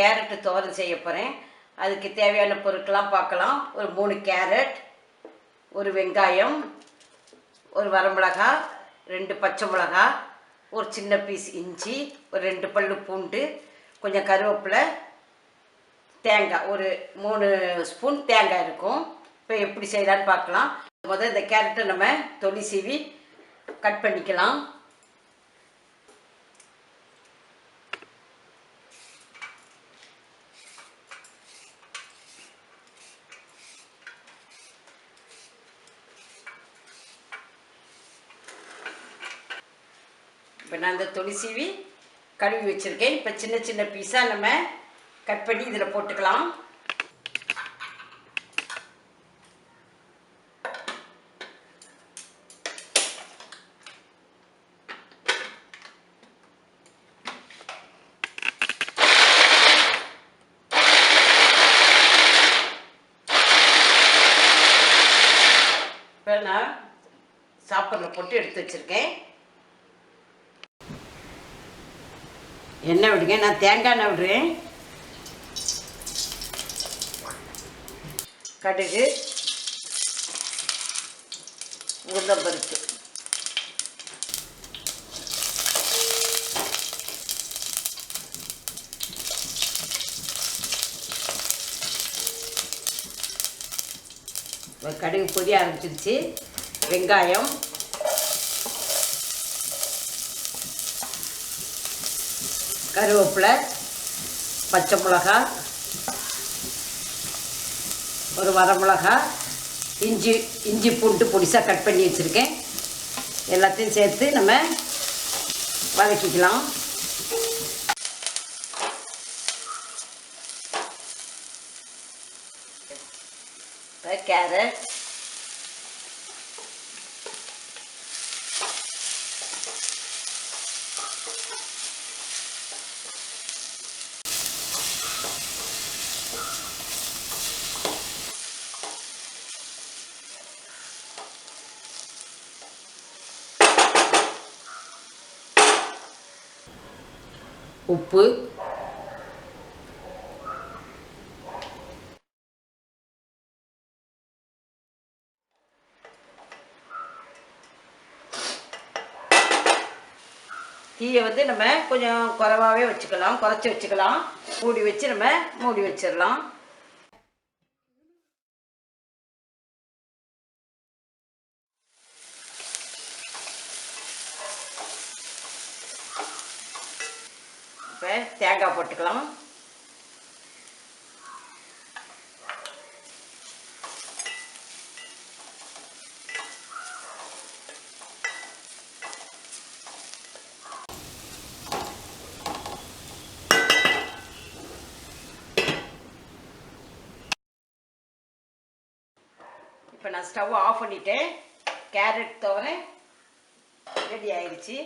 Carrot toran செய்ய போகிறேன். அதுக்கு தேவையான பொருட்கள்லாம் பார்க்கலாம். ஒரு 3 கேரட், ஒரு வெங்காயம், ஒரு வரமிளகாய், 2 பச்சை மிளகாய், ஒரு சின்ன பீஸ் இஞ்சி, ஒரு 2 பல்லு பூண்டு, கொஞ்சம் கருவேப்பிலை, தேங்காய், ஒரு 3 ஸ்பூன் தேங்காய் இருக்கும். இப்போ எப்படி செய்யலான்னு பார்க்கலாம். முதல்ல இந்த கேரட்டை நம்ம தொலி சீவி கட் பண்ணிக்கலாம். இப்போ நான் இந்த தொலி சீவி கழுவி வச்சுருக்கேன். இப்போ சின்ன சின்ன பீஸாக நம்ம கட் பண்ணி இதில் போட்டுக்கலாம். இப்போ நான் சாப்பாடில் போட்டு எடுத்து வச்சுருக்கேன். எண்ணெய் விடுங்க. நான் தேங்காய் எண்ணெய் விடுறேன். கடுகு, உளுந்தம்பருப்பு, கடுகு பொரிய ஆரம்பிச்சிருச்சு. வெங்காயம், கருவேப்பிலை, பச்சை மிளகாய், ஒரு வரமிளகாய், இஞ்சி பூண்டு பொடிசாக கட் பண்ணி வச்சுருக்கேன். எல்லாத்தையும் சேர்த்து நம்ம வதக்கிக்கலாம். கேரட், உப்பு, தீயை வந்து நம்ம கொஞ்சம் குறைவாகவே வச்சுக்கலாம், குறைச்சி வச்சுக்கலாம். மூடி வச்சு நம்ம மூடி வச்சிடலாம். இப்போ தேங்காய் போட்டுக்கலாம். இப்போ நான் ஸ்டவ் ஆஃப் பண்ணிட்டேன். கேரட் தோரன் ரெடி ஆயிடுச்சு.